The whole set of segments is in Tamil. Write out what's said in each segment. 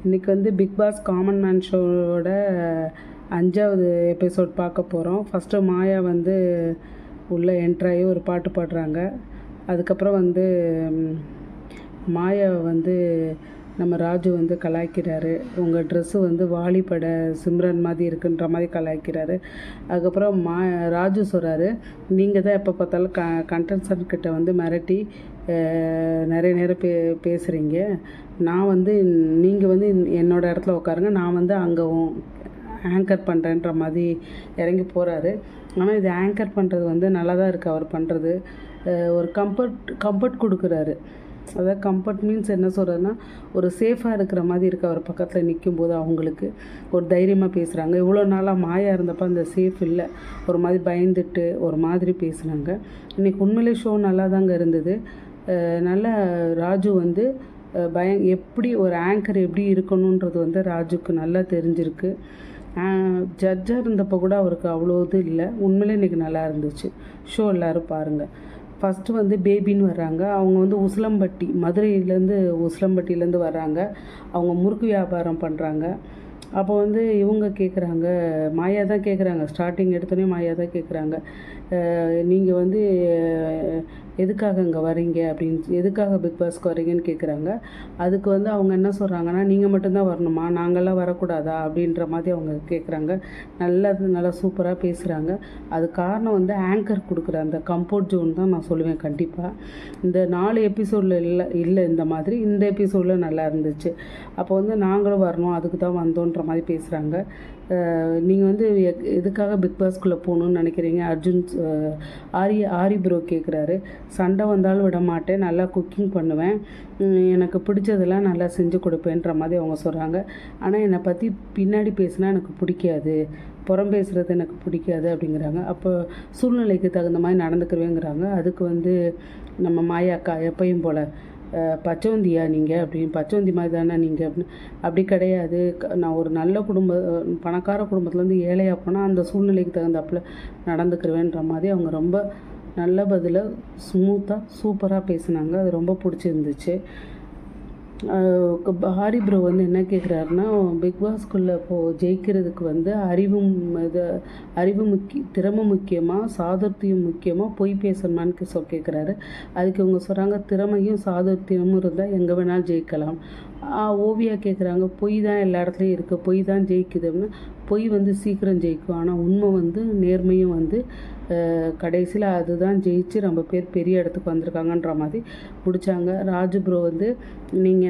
இன்றைக்கி வந்து பிக் பாஸ் காமன் மேன் ஷோவோட 5வது எபிசோட் பார்க்க போகிறோம். ஃபஸ்ட்டு மாயா வந்து உள்ளே என்ட்ராகி ஒரு பாட்டு பாடுறாங்க. அதுக்கப்புறம் வந்து மாயாவை வந்து நம்ம ராஜு வந்து கலாய்க்கிறாரு. உங்கள் ட்ரெஸ்ஸு வந்து வாலிபட சிம்ரன் மாதிரி இருக்குன்ற மாதிரி கலாய்க்கிறாரு. அதுக்கப்புறம் ராஜு சொல்கிறாரு, நீங்கள் தான் எப்போ பார்த்தாலும் கண்டன்சன்கிட்ட வந்து மிரட்டி நிறைய நேரம் பேசுகிறீங்க. நான் வந்து நீங்கள் வந்து என்னோடய இடத்துல உட்காருங்க, நான் வந்து அங்கே ஆங்கர் பண்ணுறேன்ற மாதிரி இறங்கி போகிறாரு. ஆனால் இது ஆங்கர் பண்ணுறது வந்து நல்லா தான் இருக்குது. அவர் பண்ணுறது ஒரு கம்ஃபர்ட் கொடுக்குறாரு. அதாவது கம்ஃபர்ட் மீன்ஸ் என்ன சொல்கிறதுனா, ஒரு சேஃபாக இருக்கிற மாதிரி இருக்குது. அவர் பக்கத்தில் நிற்கும்போது அவங்களுக்கு ஒரு தைரியமாக பேசுகிறாங்க. இவ்வளோ நாளாக மாயா இருந்தப்போ அந்த சேஃப் இல்லை, ஒரு மாதிரி பயந்துட்டு ஒரு மாதிரி பேசுனாங்க. இன்றைக்கி உண்மையிலே ஷோ நல்லா தாங்க இருந்தது. நல்லா ராஜு வந்து எப்படி ஒரு ஆங்கர் எப்படி இருக்கணுன்றது வந்து ராஜுக்கு நல்லா தெரிஞ்சிருக்கு. ஜட்ஜாக இருந்தப்போ கூட அவருக்கு அவ்வளோ இது இல்லை. உண்மையிலே இன்றைக்கி நல்லா இருந்துச்சு ஷோ. எல்லோரும் பாருங்கள். ஃபஸ்ட்டு வந்து பேபின்னு வர்றாங்க. அவங்க வந்து உசிலம்பட்டி, மதுரையிலேருந்து உசிலம்பட்டியிலேருந்து வர்றாங்க. அவங்க முறுக்கு வியாபாரம் பண்ணுறாங்க. அப்போ வந்து இவங்க கேட்குறாங்க, மாயா தான் கேட்குறாங்க. ஸ்டார்டிங் எடுத்தோடனே மாயா தான் கேட்குறாங்க, நீங்கள் வந்து எதுக்காக இங்கே வரீங்க அப்படின்னு, எதுக்காக பிக் பாஸ்க்கு வரீங்கன்னு கேட்குறாங்க. அதுக்கு வந்து அவங்க என்ன சொல்கிறாங்கன்னா, நீங்கள் மட்டும்தான் வரணுமா, நாங்கள்லாம் வரக்கூடாதா அப்படின்ற மாதிரி அவங்க கேட்குறாங்க. நல்லா சூப்பராக பேசுகிறாங்க. அது காரணம் வந்து ஆங்கர் கொடுக்குற அந்த கம்ஃபர்ட் ஜோன் தான் நான் சொல்லுவேன். கண்டிப்பாக இந்த 4 எபிசோடில் இல்லை இந்த மாதிரி. இந்த எபிசோடில் நல்லா இருந்துச்சு. அப்போ வந்து நாங்களும் வரணும், அதுக்கு தான் வந்தோன்ற மாதிரி பேசுகிறாங்க. நீங்கள் வந்து எதுக்காக பிக் பாஸ்குள்ளே போகணுன்னு நினைக்கிறீங்க? அர்ஜுன் ஆரி ப்ரோ கேட்குறாரு. சண்டை வந்தாலும் விட மாட்டேன், நல்லா குக்கிங் பண்ணுவேன், எனக்கு பிடிச்சதெல்லாம் நல்லா செஞ்சு கொடுப்பேன்ற மாதிரி அவங்க சொல்கிறாங்க. ஆனால் என்னை பற்றி பின்னாடி பேசினா எனக்கு பிடிக்காது, புறம் பேசுகிறது எனக்கு பிடிக்காது அப்படிங்கிறாங்க. அப்போ சூழ்நிலைக்கு தகுந்த மாதிரி நடந்துக்குவேங்கிறாங்க. அதுக்கு வந்து நம்ம மாயாக்கா எப்பையும் போல், பச்சவந்தியா நீங்கள் அப்படின்னு, பச்சவந்தி மாதிரி தானே நீங்கள் அப்படின்னு. அப்படி கிடையாது, நான் ஒரு நல்ல பணக்கார குடும்பத்துலேருந்து ஏழையாக போனால் அந்த சூழ்நிலைக்கு தகுந்தாப்பில் நடந்துக்கிருவேன்ற மாதிரி அவங்க ரொம்ப நல்ல பதிலை ஸ்மூத்தாக சூப்பராக பேசினாங்க. அது ரொம்ப பிடிச்சிருந்துச்சு. ஹாரி ப்ரோ வந்து என்ன கேட்குறாருன்னா, பிக் பாஸ்குள்ளே ஜெயிக்கிறதுக்கு வந்து அறிவு திறமை முக்கியமாக, சாதுர்த்தியம் முக்கியமாக, பொய் பேசணுமான்னு கேட்குறாரு. அதுக்கு இவங்க சொல்கிறாங்க, திறமையும் சாதுர்த்தியமும் இருந்தால் எங்கே வேணாலும் ஜெயிக்கலாம். ஓவியா கேட்குறாங்க, பொய் தான் எல்லா இடத்துலையும் இருக்குது, பொய் தான் ஜெயிக்குது அப்படின்னா. பொய் வந்து சீக்கிரம் ஜெயிக்கும், ஆனால் உண்மை வந்து நேர்மையும் வந்து கடைசியில் அதுதான் ஜெயிச்சு ரொம்ப பேர் பெரிய இடத்துக்கு வந்திருக்காங்கன்ற மாதிரி பிடிச்சாங்க. ராஜு ப்ரோ வந்து, நீங்கள்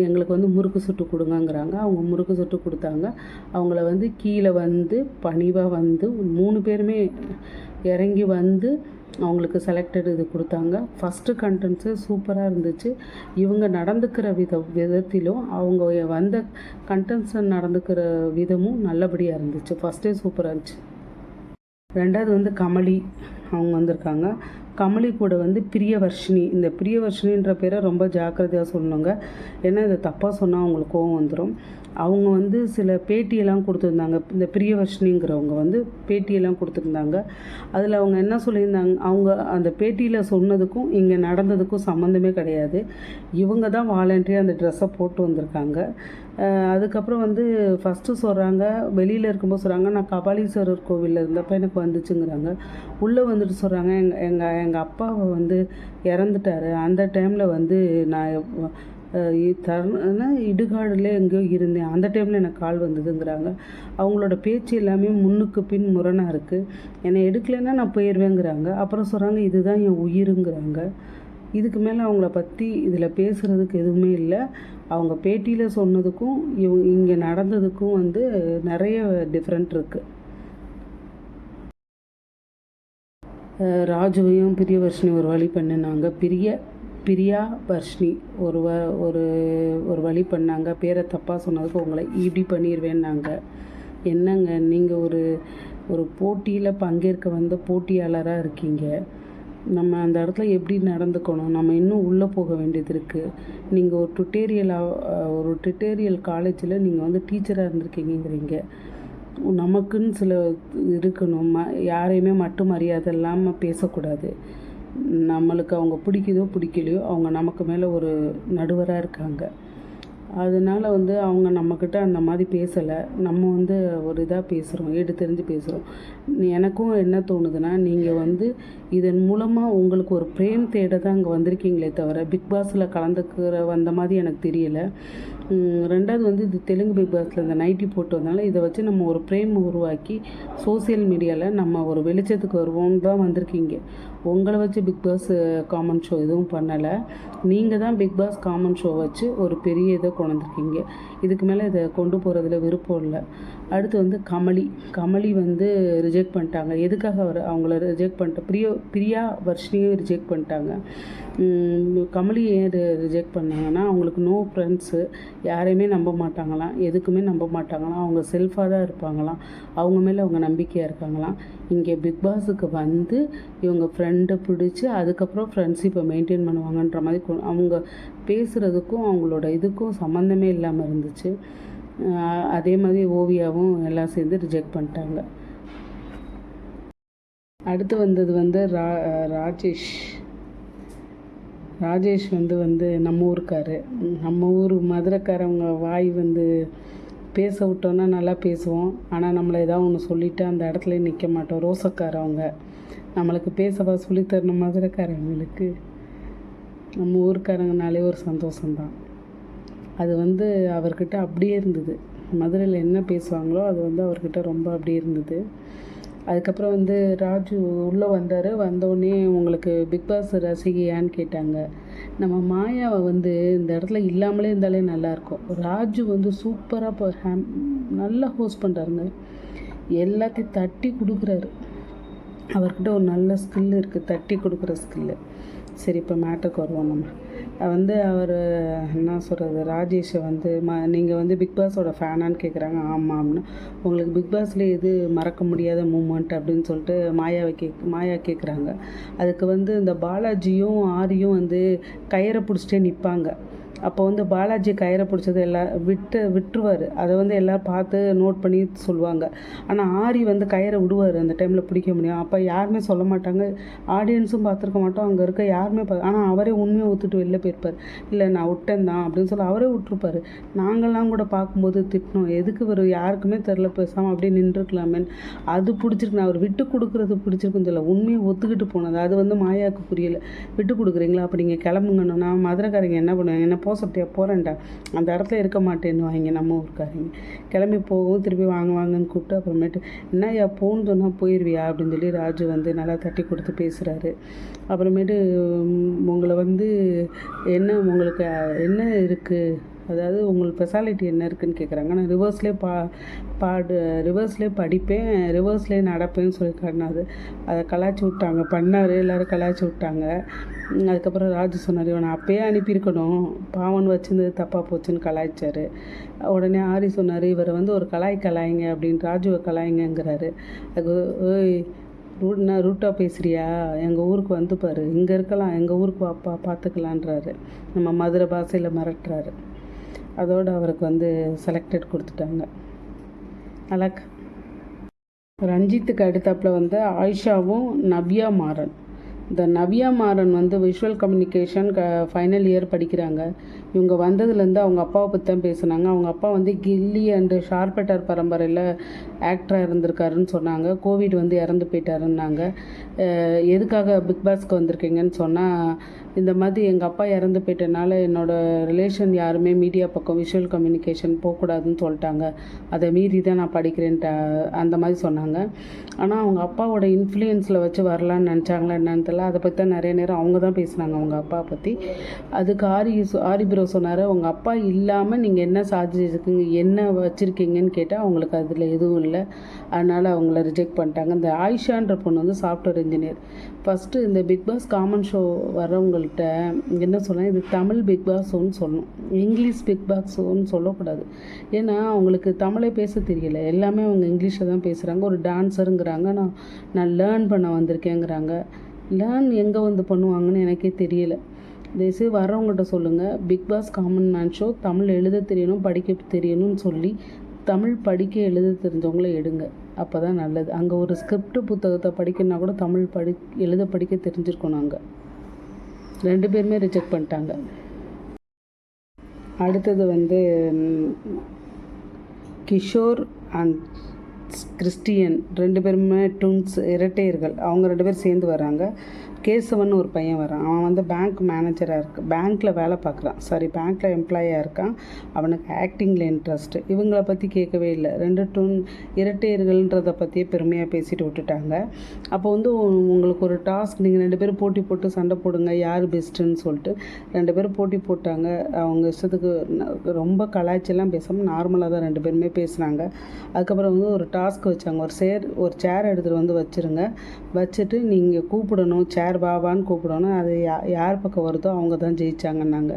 எங்களுக்கு வந்து முறுக்கு சுட்டு கொடுங்கங்கிறாங்க. அவங்க முறுக்கு சுட்டு கொடுத்தாங்க. அவங்கள வந்து கீழே வந்து பணிவாக வந்து 3 பேருமே இறங்கி வந்து அவங்களுக்கு செலக்டட் இது கொடுத்தாங்க. ஃபஸ்ட்டு கண்டென்ட்ஸு சூப்பராக இருந்துச்சு. இவங்க நடந்துக்கிற விதத்திலும் அவங்க வந்த கண்டென்ட்ஸ் நடந்துக்கிற விதமும் நல்லபடியாக இருந்துச்சு. ஃபஸ்ட்டே சூப்பராக இருந்துச்சு. 2வது வந்து கமலி அவங்க வந்திருக்காங்க. கமலி கூட வந்து பிரியவர்ஷினி. இந்த பிரியவர்ஷினின்ற பேரை ரொம்ப ஜாக்கிரதையாக சொல்லணுங்க. ஏன்னா இதை தப்பாக சொன்னால் அவங்களுக்கு கோவம் வந்துடும். அவங்க வந்து சில பேட்டியெல்லாம் கொடுத்துருந்தாங்க. இந்த பிரியவர்ஷினிங்கிறவங்க வந்து பேட்டியெல்லாம் கொடுத்துருந்தாங்க. அதில் அவங்க என்ன சொல்லியிருந்தாங்க, அவங்க அந்த பேட்டியில் சொன்னதுக்கும் இங்கே நடந்ததுக்கும் சம்மந்தமே கிடையாது. இவங்க தான் வாலண்டரியாக அந்த ட்ரெஸ்ஸை போட்டு வந்திருக்காங்க. அதுக்கப்புறம் வந்து ஃபஸ்ட்டு சொல்கிறாங்க, வெளியில் இருக்கும்போது சொல்கிறாங்க, நான் கபாலீஸ்வரர் கோவிலில் இருந்தப்போ எனக்கு வந்துச்சுங்கிறாங்க. உள்ளே வந்துட்டு சொல்கிறாங்க, எங்கள் அப்பாவை வந்து இறந்துட்டார், அந்த டைமில் வந்து நான் இடுகாடுல எங்கேயோ இருந்தேன், அந்த டைமில் எனக்கு கால் வந்ததுங்கிறாங்க. அவங்களோட பேச்சு எல்லாமே முன்னுக்கு பின் முரணாக இருக்குது. என்னை எடுக்கலைன்னா நான் போயிடுவேங்கிறாங்க. அப்புறம் சொல்கிறாங்க, இதுதான் என் உயிருங்கிறாங்க. இதுக்கு மேலே அவங்கள பற்றி இதில் பேசுகிறதுக்கு எதுவுமே இல்லை. அவங்க பேட்டியில் சொன்னதுக்கும் இங்கே நடந்ததுக்கும் வந்து நிறைய டிஃப்ரெண்ட் இருக்குது. ராஜுவையும் பிரியவர்ஷினி ஒரு வழி பண்ணினாங்க. பிரியா வர்ஷினி ஒரு வழி பண்ணாங்க. பேரை தப்பாக சொன்னதுக்கு உங்களை இப்படி பண்ணிடுவேன்னாங்க. என்னங்க, நீங்கள் ஒரு போட்டியில் பங்கேற்க வந்த போட்டியாளராக இருக்கீங்க. நம்ம அந்த இடத்துல எப்படி நடந்துக்கணும், நம்ம இன்னும் உள்ளே போக வேண்டியது இருக்குது. நீங்கள் ஒரு டுட்டோரியல் காலேஜில் நீங்கள் வந்து டீச்சராக இருந்திருக்கீங்கிறீங்க. நமக்குன்னு சில இருக்கணும். யாரையுமே மட்டும் மரியாதை இல்லாமல் பேசக்கூடாது. நம்மளுக்கு அவங்க பிடிக்குதோ பிடிக்கலையோ அவங்க நமக்கு மேலே ஒரு நடுவராக இருக்காங்க. அதனால் வந்து அவங்க நம்மக்கிட்ட அந்த மாதிரி பேசலை. நம்ம வந்து ஒரு இதாக பேசுகிறோம், தெரிஞ்சு பேசுகிறோம். எனக்கும் என்ன தோணுதுன்னா, நீங்கள் வந்து இதன் மூலமாக உங்களுக்கு ஒரு பிரேம் தேட தான் அங்கே வந்திருக்கீங்களே தவிர பிக் பாஸில் கலந்துக்கிற வந்த மாதிரி எனக்கு தெரியலை. ரெண்டாவது வந்து இது தெலுங்கு பிக் பாஸில் இந்த நைட்டி போட்டு வந்தனால இதை வச்சு நம்ம ஒரு பிரேம் உருவாக்கி சோசியல் மீடியாவில் நம்ம ஒரு வெளிச்சத்துக்கு வருவோம்னு தான் வந்திருக்கீங்க. உங்களை வச்சு பிக் பாஸ் காமன் ஷோ எதுவும் பண்ணலை. நீங்கள் தான் பிக் பாஸ் காமன் ஷோ வச்சு ஒரு பெரிய இதை கொண்டு வந்திருக்கீங்க. இதுக்கு மேலே இதை கொண்டு போகிறதுல விருப்பம் இல்லை. அடுத்து வந்து கமலி வந்து ரிஜெக்ட் பண்ணிட்டாங்க. எதுக்காக அவங்கள ரிஜெக்ட் பண்ணிட்டு பிரியா வர்ஷினியும் ரிஜெக்ட் பண்ணிட்டாங்க. கமலி ஏன் ரிஜெக்ட் பண்ணாங்கன்னா, அவங்களுக்கு நோ ஃப்ரெண்ட்ஸு, யாரையுமே நம்ப மாட்டாங்களாம், எதுக்குமே நம்ப மாட்டாங்களாம், அவங்க செல்ஃபாக தான் இருப்பாங்களாம், அவங்க மேலே அவங்க நம்பிக்கையாக இருக்காங்களாம். இங்கே பிக் பாஸுக்கு வந்து இவங்க ஃப்ரெண்டை பிடிச்சி அதுக்கப்புறம் ஃப்ரெண்ட்ஷிப்பை மெயின்டைன் பண்ணுவாங்கன்ற மாதிரி அவங்க பேசுகிறதுக்கும் அவங்களோட இதுக்கும் சம்மந்தமே இல்லாமல் இருந்துச்சு. அதே மாதிரி ஓவியாவும் எல்லாம் சேர்ந்து ரிஜெக்ட் பண்ணிட்டாங்க. அடுத்து வந்தது வந்து ராஜேஷ் வந்து நம்ம ஊருக்காரு. நம்ம ஊர் மதுரைக்காரவங்க வாய் வந்து பேச விட்டோன்னா நல்லா பேசுவோம். ஆனால் நம்மளை ஏதாவது ஒன்று சொல்லிவிட்டு அந்த இடத்துல நிற்க மாட்டோம். ரோசக்காரவங்க நம்மளுக்கு பேசவா சொல்லித்தரணும். மதுரைக்காரவங்களுக்கு நம்ம ஊருக்காரங்கனாலே ஒரு சந்தோஷம்தான். அது வந்து அவர்கிட்ட அப்படியே இருந்தது. மதுரையில் என்ன பேசுவாங்களோ அது வந்து அவர்கிட்ட ரொம்ப அப்படியே இருந்தது. அதுக்கப்புறம் வந்து ராஜு உள்ளே வந்தார். வந்தோடனே உங்களுக்கு பிக் பாஸ் ரசிகையான்னு கேட்டாங்க. நம்ம மாயாவை வந்து இந்த இடத்துல இல்லாமலே இருந்தாலே நல்லாயிருக்கும். ராஜு வந்து சூப்பராக இப்போ நல்லா ஹோஸ்ட் பண்ணுறாருங்க. எல்லாத்தையும் தட்டி கொடுக்குறாரு. அவர்கிட்ட ஒரு நல்ல ஸ்கில் இருக்குது, தட்டி கொடுக்குற ஸ்கில்லு. சரி, இப்போ மேட்டுக்கு வருவோம். நம்ம வந்து அவர் என்ன சொல்கிறது, ராஜேஷை வந்து நீங்கள் வந்து பிக் பாஸோட ஃபேனான்னு கேட்குறாங்க. ஆமாம்னு. உங்களுக்கு பிக் பாஸ்லேயே எது மறக்க முடியாத மூமெண்ட் அப்படின்னு சொல்லிட்டு மாயா கேட்குறாங்க. அதுக்கு வந்து இந்த பாலாஜியும் ஆரியும் வந்து கயிறை பிடிச்சிட்டே நிற்பாங்க. அப்போ வந்து பாலாஜி கயிறை பிடிச்சது விட்டுருவார். அதை வந்து எல்லோரும் பார்த்து நோட் பண்ணி சொல்லுவாங்க. ஆனால் ஆரி வந்து கயிறை விடுவார். அந்த டைமில் பிடிக்க முடியும். அப்போ யாருமே சொல்ல மாட்டாங்க, ஆடியன்ஸும் பார்த்துருக்க மாட்டோம், அங்கே இருக்க யாருமே ஆனால் அவரே உண்மையை ஒத்துட்டு வெளில போயிருப்பார். இல்லை நான் விட்டேன் தான் அப்படின்னு சொல்லி அவரே விட்டுருப்பார். நாங்கள்லாம் கூட பார்க்கும்போது திட்டினோம், எதுக்கு யாருக்குமே தெரில, பேசாமல் அப்படியே நின்றுருக்கலாமேன்னு. அது பிடிச்சிருக்கு. அவர் விட்டு கொடுக்குறது பிடிச்சிருக்குன்னு சொல்ல, உண்மையை ஒத்துக்கிட்டு போனது அது வந்து மாயாவுக்கு புரியலை. விட்டு கொடுக்குறீங்களா, அப்போ நீங்கள் கிளம்புங்கன்னு. நான் மதுரைக்காரங்க என்ன பண்ணுவாங்க, என்ன போசப்படியா போகிறேன்டா, அந்த இடத்துல இருக்க மாட்டேன்னு வாங்க. நம்ம ஊருக்காரங்க கிளம்பி போகவும் திருப்பி வாங்கன்னு கூப்பிட்டு அப்புறமேட்டு என்னையா போன்னு சொன்னால் போயிடுவியா அப்படின்னு சொல்லி ராஜு வந்து நல்லா தட்டி கொடுத்து பேசுகிறாரு. அப்புறமேட்டு உங்களை வந்து உங்களுக்கு என்ன இருக்குது, அதாவது உங்களுக்கு ஸ்பெஷாலிட்டி என்ன இருக்குதுன்னு கேட்குறாங்க. நான் ரிவர்ஸ்லேயே படிப்பேன், ரிவர்ஸ்லேயே நடப்பேன்னு சொல்லி காட்டினாது. அதை கலாய்ச்சி விட்டாங்க, பண்ணார், எல்லோரும் கலாய்ச்சி விட்டாங்க. அதுக்கப்புறம் ராஜு சொன்னார், இவனை அப்பயே அனுப்பியிருக்கணும், பாவன் வச்சுருந்தது தப்பாக போச்சுன்னு கலாய்ச்சார். உடனே ஆரி சொன்னார், இவரை வந்து ஒரு கலாய்ங்க அப்படின்னு, ராஜுவை கலாய்ங்கிறாரு. அது ஓய் நான் ரூட்டாக பேசுகிறியா, எங்கள் ஊருக்கு வந்து பாரு, இங்கே இருக்கலாம், எங்கள் ஊருக்கு வாப்பா பார்த்துக்கலான்றாரு. நம்ம மதுரை பாஷையில் மிரட்டுறாரு. அதோடு அவருக்கு வந்து செலக்டட் கொடுத்துட்டாங்க. அலக் ரஞ்சித்துக்கு அடுத்தாப்பில் வந்து ஆயிஷாவும் நவ்யா மாறன். இந்த நவ்யா மாறன் வந்து விஷுவல் கம்யூனிகேஷன் ஃபைனல் இயர் படிக்கிறாங்க. இவங்க வந்ததுலேருந்து அவங்க அப்பாவை பற்றி தான் பேசுனாங்க. அவங்க அப்பா வந்து கில்லி அண்டு ஷார்பெட்டர் பரம்பரையில் ஆக்டராக இருந்திருக்காருன்னு சொன்னாங்க. கோவிட் வந்து இறந்து போயிட்டாருன்னாங்க. எதுக்காக பிக் பாஸ்க்கு வந்திருக்கீங்கன்னு சொன்னால், இந்த மாதிரி எங்கள் அப்பா இறந்து போயிட்டனால என்னோடய ரிலேஷன் யாருமே மீடியா பக்கம் விஷுவல் கம்யூனிகேஷன் போகக்கூடாதுன்னு சொல்லிட்டாங்க. அதை மீறி தான் நான் படிக்கிறேன்ட்டு அந்த மாதிரி சொன்னாங்க. ஆனால் அவங்க அப்பாவோட இன்ஃப்ளூயன்ஸில் வச்சு வரலான்னு நினச்சாங்களா என்னன்னு தெரியல. அதை பற்றி தான் நிறைய நேரம் அவங்க தான் பேசுனாங்க, அவங்க அப்பா பற்றி. அதுக்கு ஆரி ப்ரோ சொன்னார், உங்கள் அப்பா இல்லாமல் நீங்கள் என்ன சாதிச்சிருக்கீங்க, என்ன வச்சுருக்கீங்கன்னு கேட்டால் அவங்களுக்கு அதில் எதுவும் இல்லை, அதனால் அவங்கள ரிஜெக்ட் பண்ணிட்டாங்க. இந்த ஆயிஷான்ற பொண்ணு வந்து சாஃப்ட்வேர் இன்ஜினியர். ஃபஸ்ட்டு இந்த பிக் பாஸ் காமன் ஷோ வரவங்கள்ட்ட என்ன சொல்லலாம், இது தமிழ் பிக் பாஸ் ஷோன்னு சொல்லணும், இங்கிலீஷ் பிக் பாஸ் ஷோன்னு சொல்லக்கூடாது. ஏன்னா அவங்களுக்கு தமிழே பேச தெரியல, எல்லாமே அவங்க இங்கிலீஷில் தான் பேசுகிறாங்க. ஒரு டான்ஸருங்கிறாங்க, நான் லேர்ன் பண்ண வந்திருக்கேங்கிறாங்க. லேர்ன் எங்கே வந்து பண்ணுவாங்கன்னு எனக்கே தெரியல. தயவுசெய்து வர்றவங்கள்ட்ட சொல்லுங்கள், Bigg Boss common man show Tamil எழுத தெரியணும், படிக்க தெரியணும்னு சொல்லி தமிழ் படிக்க எழுத தெரிஞ்சவங்கள எடுங்க. அப்போ தான் நல்லது. அங்கே ஒரு ஸ்கிரிப்ட் புத்தகத்தை படிக்கணுன்னா கூட தமிழ் எழுத படிக்க தெரிஞ்சிருக்கணும். அங்கே 2 பேருமே ரிஜெக்ட் பண்ணிட்டாங்க. அடுத்தது வந்து கிஷோர் அண்ட் கிறிஸ்டியன் 2 பேருமே ட்வின்ஸ், இரட்டையர்கள். அவங்க 2 பேரும் சேர்ந்து வராங்க. கேசவன் ஒரு பையன் வரான். அவன் வந்து பேங்க் மேனேஜராக பேங்க்கில் வேலை பார்க்குறான். பேங்க்கில் எம்ப்ளாயாக இருக்கான். அவனுக்கு ஆக்டிங்கில் இன்ட்ரெஸ்ட்டு. இவங்கள பற்றி கேட்கவே இல்லை. 2 இரட்டையர்கள்ன்றதை பற்றியே பெருமையாக பேசிட்டு விட்டுட்டாங்க. அப்போ வந்து உங்களுக்கு ஒரு டாஸ்க், நீங்கள் 2 பேரும் போட்டி போட்டு சண்டை போடுங்க, யார் பெஸ்ட்டுன்னு சொல்லிட்டு 2 பேரும் போட்டி போட்டாங்க. அவங்க இஷ்டத்துக்கு ரொம்ப கலாய்ச்செல்லாம் பேசாமல் நார்மலாக தான் 2 பேருமே பேசுனாங்க. அதுக்கப்புறம் வந்து ஒரு டாஸ்க் வச்சாங்க. ஒரு சேர் எடுத்துகிட்டு வந்து வச்சுருங்க, வச்சுட்டு நீங்கள் கூப்பிடணும், சேர் பாபான்னு கூப்பிடணும். அது யார் பக்கம் வருதோ அவங்க தான் ஜெயிச்சாங்கன்னாங்க.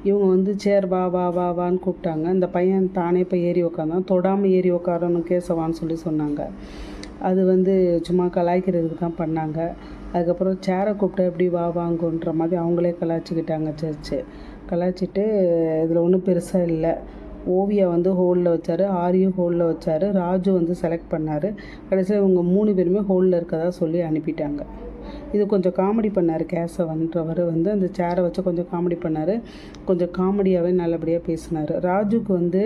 இவங்க வந்து சேர் பாபான்னு கூப்பிட்டாங்க. இந்த பையன் தானே இப்போ ஏறி உக்காந்தான். தொடாமல் ஏறி உக்காரணும் கேசவான்னு சொன்னாங்க. அது வந்து சும்மா கலாய்க்கிறதுக்கு தான் பண்ணாங்க. அதுக்கப்புறம் சேரை கூப்பிட்டா எப்படி வாங்குன்ற மாதிரி அவங்களே கலாய்ச்சிக்கிட்டாங்க. கலாய்ச்சிட்டு இதில் ஒன்றும் பெருசாக இல்லை. ஓவியா வந்து ஹோலில் வச்சார், ஆரியும் ஹோலில் வச்சார், ராஜு வந்து செலக்ட் பண்ணார். கடைசியில் இவங்க 3 பேருமே ஹோலில் இருக்கதா சொல்லி அனுப்பிட்டாங்க. இது கொஞ்சம் காமெடி பண்ணார். கேசவன்றவர் வந்து அந்த சேரை வச்சு கொஞ்சம் காமெடி பண்ணார். கொஞ்சம் காமெடியாகவே நல்லபடியாக பேசினார். ராஜுக்கு வந்து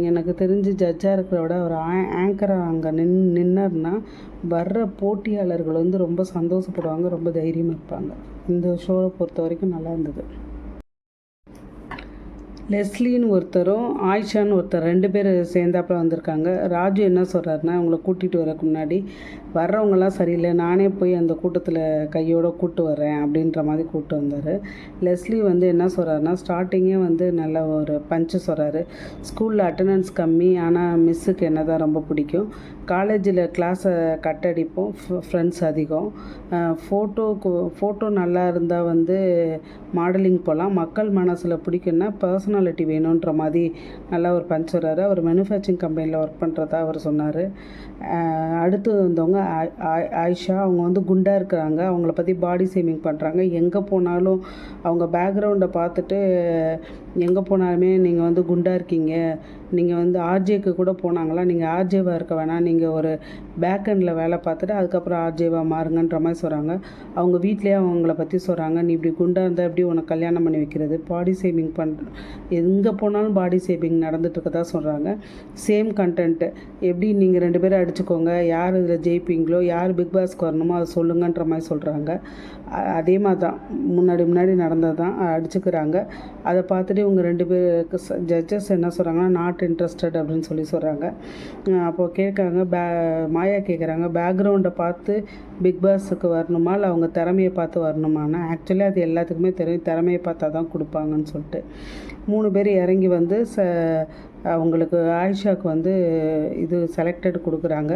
எனக்கு தெரிஞ்சு ஜட்ஜாக இருக்கிற விட ஒரு ஆங்கராக அங்கே நின்னார்னா வர்ற போட்டியாளர்கள் வந்து ரொம்ப சந்தோஷப்படுவாங்க, ரொம்ப தைரியமாக இருப்பாங்க. இந்த ஷோவை பொறுத்த வரைக்கும் நல்லா இருந்தது. லெஸ்லின்னு ஒருத்தரும் ஆயிஷான்னு ஒருத்தர் 2 பேர் சேர்ந்தாப்புல வந்திருக்காங்க. ராஜு என்ன சொல்கிறாருன்னா, அவங்கள கூட்டிகிட்டு வரக்கு முன்னாடி வர்றவங்களாம் சரியில்லை, நானே போய் அந்த கூட்டத்தில் கையோடு கூப்பிட்டு வரேன் அப்படின்ற மாதிரி கூப்பிட்டு வந்தார். லெஸ்லி வந்து என்ன சொல்கிறாருன்னா, ஸ்டார்டிங்கே வந்து நல்ல ஒரு பஞ்சு சொல்கிறாரு. ஸ்கூலில் அட்டண்டன்ஸ் கம்மி, ஆனால் மிஸ்ஸுக்கு என்ன தான் ரொம்ப பிடிக்கும். காலேஜில் கிளாஸை கட்டடிப்போம், ஃப்ரெண்ட்ஸ் அதிகம். ஃபோட்டோ நல்லா இருந்தால் வந்து மாடலிங் போகலாம். மக்கள் மனசில் பிடிக்குன்னா பர்சனாலிட்டி வேணுன்ற மாதிரி நல்லா ஒரு பஞ்ச் சொல்கிறாரு. அவர் மேனுஃபேக்சரிங் கம்பெனியில் ஒர்க் பண்ணுறதா அவர் சொன்னார். அடுத்து வந்தவங்க ஆயிஷா. அவங்க வந்து குண்டாக இருக்கிறாங்க. அவங்கள பற்றி பாடி ஷேமிங் பண்ணுறாங்க. எங்கே போனாலும் அவங்க பேக்ரவுண்டை பார்த்துட்டு எங்கே போனாலுமே நீங்கள் வந்து குண்டாக இருக்கீங்க, நீங்கள் வந்து ஆர்ஜேக்கு கூட போனாங்களா, நீங்கள் ஆர்ஜேவாக இருக்க வேணாம், நீங்கள் ஒரு பேக்கெண்டில் வேலை பார்த்துட்டு அதுக்கப்புறம் ஆர்ஜேவாக மாறுங்கன்ற மாதிரி சொல்கிறாங்க. அவங்க வீட்லேயே அவங்கள பற்றி சொல்கிறாங்க, நீ இப்படி குண்டாக இருந்தால் எப்படி உனக்கு கல்யாணம் பண்ணி வைக்கிறது, பாடி ஷேமிங் எங்கே போனாலும் பாடி ஷேமிங் நடந்துட்டு இருக்கதா சொல்கிறாங்க. சேம் கண்டென்ட்டு, எப்படி நீங்கள் 2 பேரும் அடிச்சுக்கோங்க, யார் இதில் ஜெயிப்பீங்களோ, யார் பிக் பாஸ்க்கு வரணுமோ அதை சொல்லுங்கன்ற மாதிரி சொல்கிறாங்க. அதே மாதிரி தான் முன்னாடி நடந்தது தான், அடிச்சுக்கிறாங்க. அதை பார்த்துட்டு இவங்க 2 பேருக்கு ஜட்ஜஸ் என்ன சொல்கிறாங்கன்னா, நாட் இன்ட்ரெஸ்டட் அப்படின்னு சொல்கிறாங்க. அப்போது கேட்குறாங்க, மாயா கேட்குறாங்க, பேக்ரவுண்டை பார்த்து பிக் பாஸுக்கு வரணுமா இல்லை அவங்க திறமையை பார்த்து வரணுமானா, ஆக்சுவலி அது எல்லாத்துக்குமே தெரியும், திறமையை பார்த்தா தான் கொடுப்பாங்கன்னு சொல்லிட்டு 3 பேர் இறங்கி வந்து அவங்களுக்கு ஆயிஷாவுக்கு வந்து இது செலக்டட் கொடுக்குறாங்க.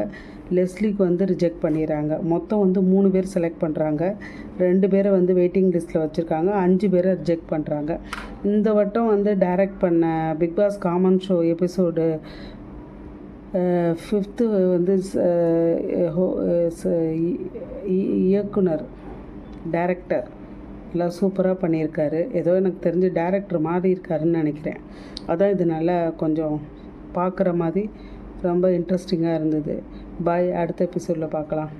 லெஸ்லிக்கு வந்து ரிஜெக்ட் பண்ணிடுறாங்க. மொத்தம் வந்து 3 பேர் செலக்ட் பண்ணுறாங்க. 2 பேரை வந்து வெயிட்டிங் லிஸ்ட்டில் வச்சுருக்காங்க. 5 பேரை ரிஜெக்ட் பண்ணுறாங்க. இந்த வட்டம் வந்து டைரக்ட் பண்ண Bigg Boss common show episode 5th வந்து இயக்குனர் டைரக்டர் எல்லாம் சூப்பராக பண்ணியிருக்காரு. ஏதோ எனக்கு தெரிஞ்சு டைரக்டர் மாதிரி இருக்காருன்னு நினைக்கிறேன். அதான் இது நல்லா கொஞ்சம் பார்க்குற மாதிரி ரொம்ப இன்ட்ரெஸ்டிங்காக இருந்தது. பாய், அடுத்த எபிசோடில் பார்க்கலாம்.